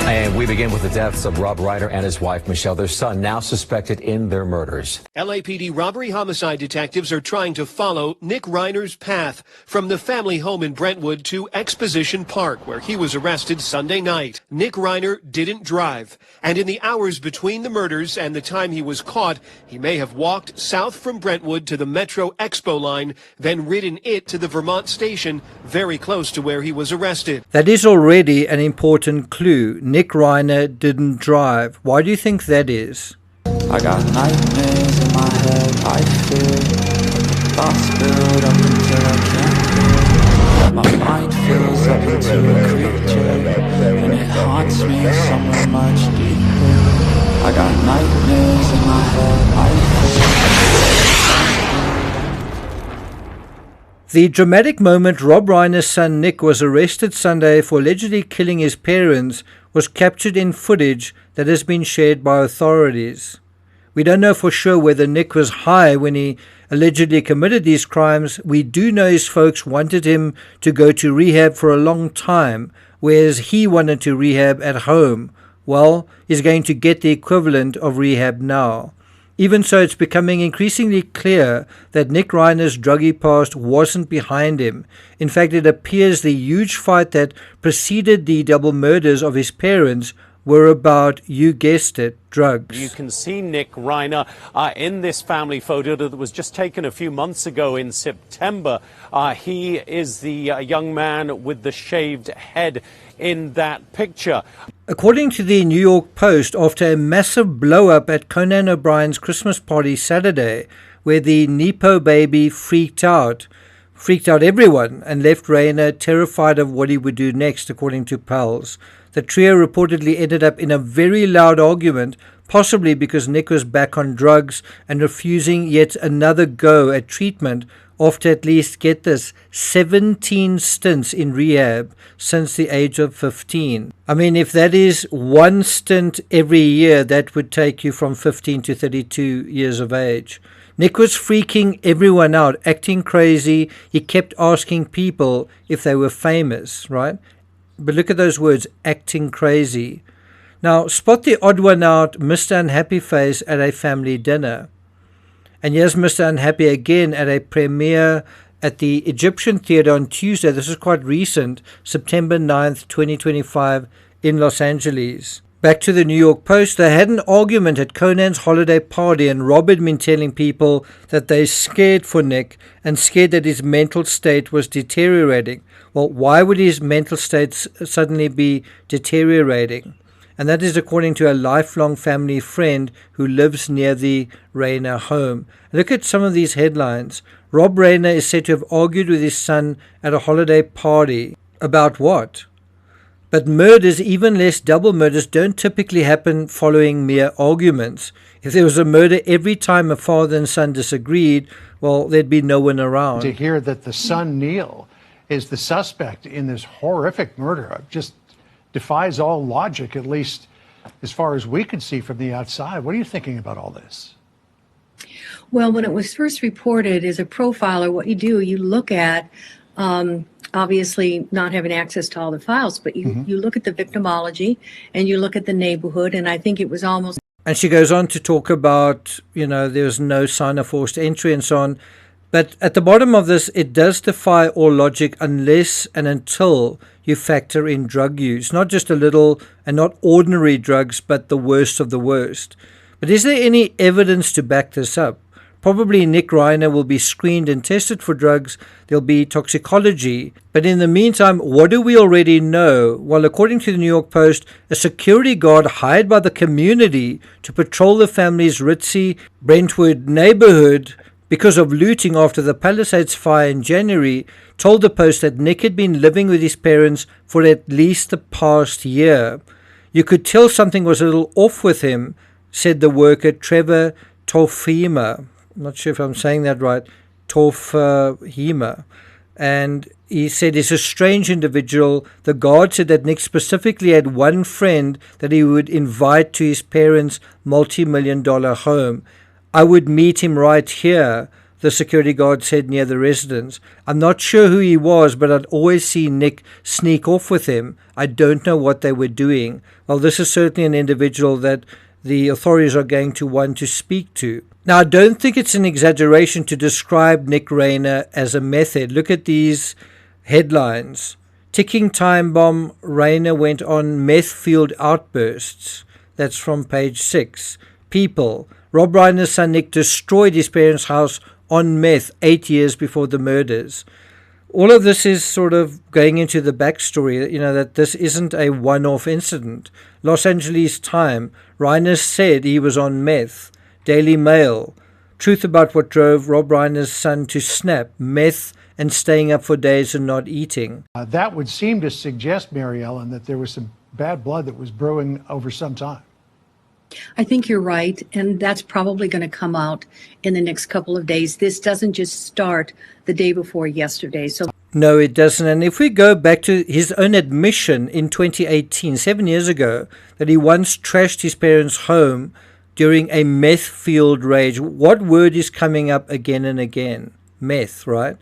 And we begin with the deaths of Rob Reiner and his wife, Michelle, their son, now suspected in their murders. LAPD robbery homicide detectives are trying to follow Nick Reiner's path from the family home in Brentwood to Exposition Park, where he was arrested Sunday night. Nick Reiner didn't drive, and in the hours between the murders and the time he was caught, he may have walked south from Brentwood to the Metro Expo line, then ridden it to the Vermont station, very close to where he was arrested. That is already an important clue. Nick Reiner didn't drive. Why do you think that is? I got nightmares in my head, I fear thoughts build up until I can't hear. My mind fills up into a creature, and it haunts me somewhere much deeper. I got nightmares in my head, I fear. The dramatic moment Rob Reiner's son Nick was arrested Sunday for allegedly killing his parents was captured in footage that has been shared by authorities. We don't know for sure whether Nick was high when he allegedly committed these crimes. We do know his folks wanted him to go to rehab for a long time, whereas he wanted to rehab at home. Well, he's going to get the equivalent of rehab now. Even so, it's becoming increasingly clear that Nick Reiner's druggy past wasn't behind him. In fact, it appears the huge fight that preceded the double murders of his parents were about, you guessed it, drugs. You can see Nick Reiner in this family photo that was just taken a few months ago in September. He is the young man with the shaved head in that picture. According to the New York Post, after a massive blow-up at Conan O'Brien's Christmas party Saturday, where the Nepo baby freaked out everyone and left Reiner terrified of what he would do next, according to pals. The trio reportedly ended up in a very loud argument, possibly because Nick was back on drugs and refusing yet another go at treatment after at least, get this, 17 stints in rehab since the age of 15. I mean, if that is one stint every year, that would take you from 15 to 32 years of age. Nick was freaking everyone out, acting crazy. He kept asking people if they were famous, right? But look at those words, acting crazy. Now, spot the odd one out, Mr. Unhappy Face at a family dinner. And here's Mr. Unhappy again at a premiere at the Egyptian Theatre on Tuesday. This is quite recent, September 9th, 2025 in Los Angeles. Back to the New York Post, they had an argument at Conan's holiday party, and Rob had been telling people that they're scared for Nick and scared that his mental state was deteriorating. Well, why would his mental state suddenly be deteriorating? And that is according to a lifelong family friend who lives near the Reiner home. Look at some of these headlines. Rob Reiner is said to have argued with his son at a holiday party. About what? But murders, even less double murders, don't typically happen following mere arguments. If there was a murder every time a father and son disagreed, well, there'd be no one around. To hear that the son, Neil, is the suspect in this horrific murder just defies all logic, at least as far as we can see from the outside. What are you thinking about all this? Well, when it was first reported as a profiler, what you do, you look at, obviously not having access to all the files, but you look at the victimology and you look at the neighborhood, and I think it was almost... And she goes on to talk about, there's no sign of forced entry and so on. But at the bottom of this, it does defy all logic unless and until you factor in drug use. Not just a little and not ordinary drugs, but the worst of the worst. But is there any evidence to back this up? Probably Nick Reiner will be screened and tested for drugs. There'll be toxicology. But in the meantime, what do we already know? Well, according to the New York Post, a security guard hired by the community to patrol the family's ritzy Brentwood neighborhood because of looting after the Palisades fire in January, told the Post that Nick had been living with his parents for at least the past year. You could tell something was a little off with him, said the worker Trevor Tofima. I'm not sure if I'm saying that right. Tofima. And he said he's a strange individual. The guard said that Nick specifically had one friend that he would invite to his parents' multi-million-dollar home. I would meet him right here. the security guard said near the residence. I'm not sure who he was, but I'd always see Nick sneak off with him. I don't know what they were doing. Well, this is certainly an individual that the authorities are going to want to speak to. Now, I don't think it's an exaggeration to describe Nick Reiner as a meth head. Look at these headlines. Ticking time bomb, Reiner went on meth-fueled outbursts. That's from page 6. People. Rob Reiner's son Nick destroyed his parents' house on meth 8 years before the murders. All of this is sort of going into the backstory, that this isn't a one-off incident. Los Angeles Times, Reiner said he was on meth. Daily Mail, truth about what drove Rob Reiner's son to snap, meth and staying up for days and not eating. That would seem to suggest, Mary Ellen, that there was some bad blood that was brewing over some time. I think you're right, and that's probably going to come out in the next couple of days. This doesn't just start the day before yesterday. No, it doesn't. And if we go back to his own admission in 2018, 7 years ago, that he once trashed his parents' home during a meth-fueled rage, what word is coming up again and again? Meth, right?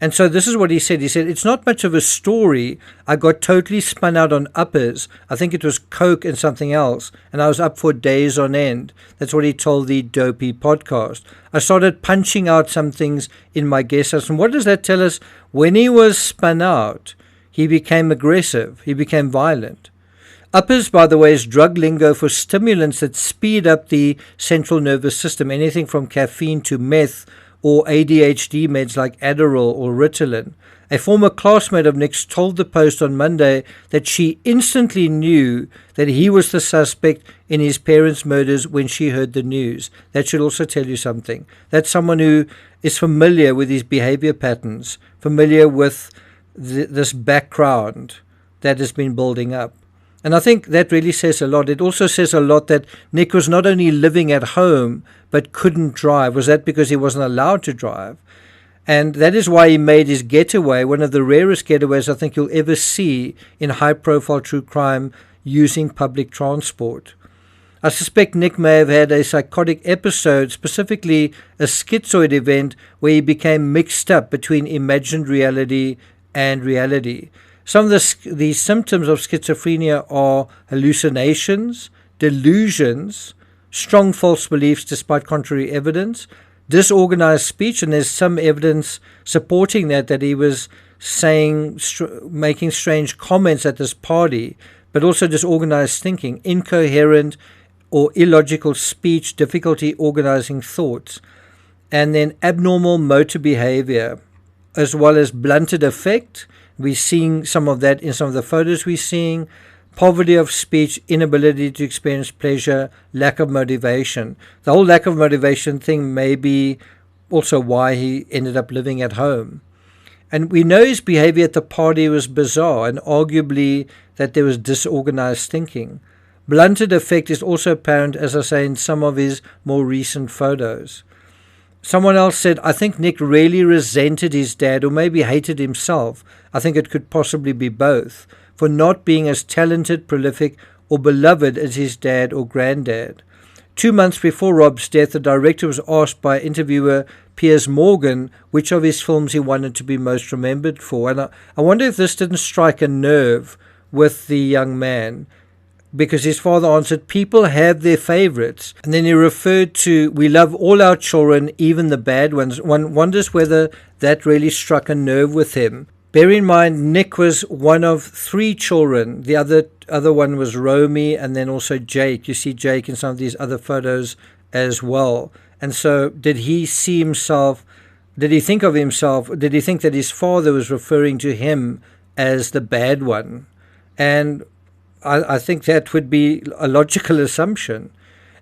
And so this is what he said. He said, it's not much of a story. I got totally spun out on uppers. I think it was coke and something else. And I was up for days on end. That's what he told the Dopey podcast. I started punching out some things in my guest house. And what does that tell us? When he was spun out, he became aggressive. He became violent. Uppers, by the way, is drug lingo for stimulants that speed up the central nervous system. Anything from caffeine to meth, or ADHD meds like Adderall or Ritalin. A former classmate of Nick's told the Post on Monday that she instantly knew that he was the suspect in his parents' murders when she heard the news. That should also tell you something. That's someone who is familiar with his behavior patterns, familiar with this background that has been building up. And I think that really says a lot. It also says a lot that Nick was not only living at home, but couldn't drive. Was that because he wasn't allowed to drive? And that is why he made his getaway, one of the rarest getaways I think you'll ever see in high-profile true crime, using public transport. I suspect Nick may have had a psychotic episode, specifically a schizoid event, where he became mixed up between imagined reality and reality. Some of the symptoms of schizophrenia are hallucinations, delusions, strong false beliefs despite contrary evidence, disorganized speech, and there's some evidence supporting that he was making strange comments at this party, but also disorganized thinking, incoherent or illogical speech, difficulty organizing thoughts, and then abnormal motor behavior, as well as blunted affect. We're seeing some of that in some of the photos we're seeing. Poverty of speech, inability to experience pleasure, lack of motivation. The whole lack of motivation thing may be also why he ended up living at home. And we know his behavior at the party was bizarre, and arguably that there was disorganized thinking. Blunted affect is also apparent, as I say, in some of his more recent photos. Someone else said, I think Nick really resented his dad, or maybe hated himself. I think it could possibly be both, for not being as talented, prolific, or beloved as his dad or granddad. 2 months before Rob's death, the director was asked by interviewer Piers Morgan which of his films he wanted to be most remembered for. And I wonder if this didn't strike a nerve with the young man, because his father answered, people have their favorites. And then he referred to, we love all our children, even the bad ones. One wonders whether that really struck a nerve with him. Bear in mind, Nick was one of 3 children. The other one was Romy, and then also Jake. You see Jake in some of these other photos as well. And so did he see himself, did he think of himself, did he think that his father was referring to him as the bad one? And I think that would be a logical assumption.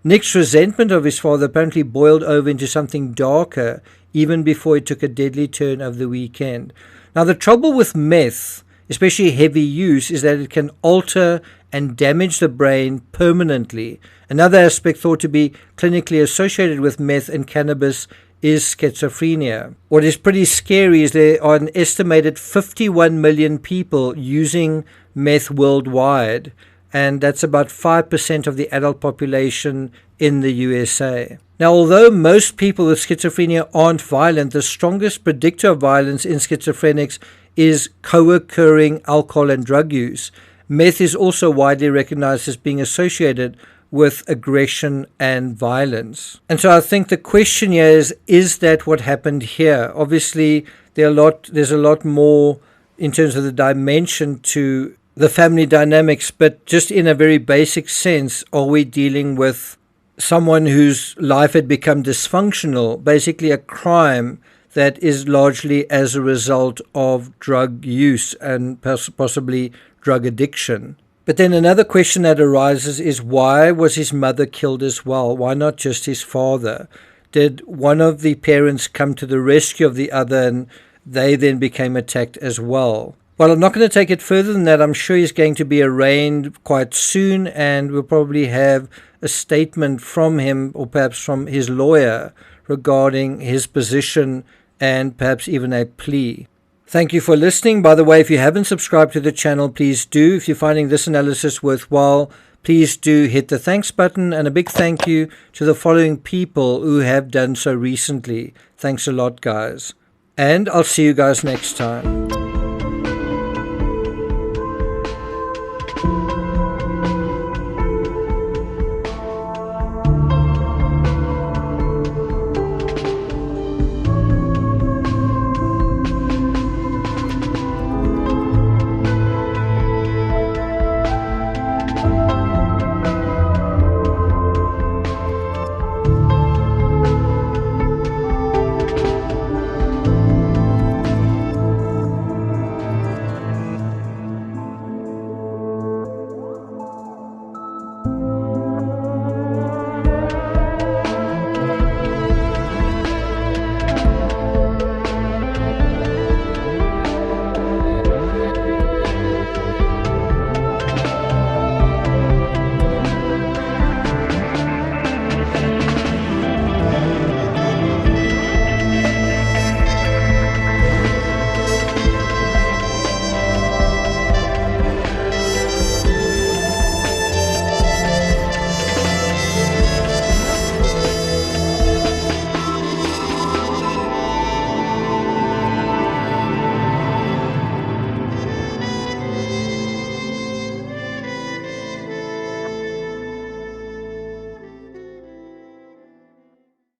Nick's resentment of his father apparently boiled over into something darker even before it took a deadly turn over the weekend. Now, the trouble with meth, especially heavy use, is that it can alter and damage the brain permanently. Another aspect thought to be clinically associated with meth and cannabis is schizophrenia. What is pretty scary is there are an estimated 51 million people using meth worldwide, and that's about 5% of the adult population in the USA. Now, although most people with schizophrenia aren't violent, the strongest predictor of violence in schizophrenics is co-occurring alcohol and drug use. Meth is also widely recognized as being associated with aggression and violence. And so I think the question here is that what happened here? Obviously, there's a lot more in terms of the dimension to the family dynamics, but just in a very basic sense, are we dealing with someone whose life had become dysfunctional, basically a crime that is largely as a result of drug use and possibly drug addiction? But then another question that arises is, why was his mother killed as well? Why not just his father? Did one of the parents come to the rescue of the other and they then became attacked as well? Well, I'm not going to take it further than that. I'm sure he's going to be arraigned quite soon, and we'll probably have a statement from him or perhaps from his lawyer regarding his position and perhaps even a plea. Thank you for listening. By the way, if you haven't subscribed to the channel, please do. If you're finding this analysis worthwhile, please do hit the thanks button, and a big thank you to the following people who have done so recently. Thanks a lot, guys. And I'll see you guys next time.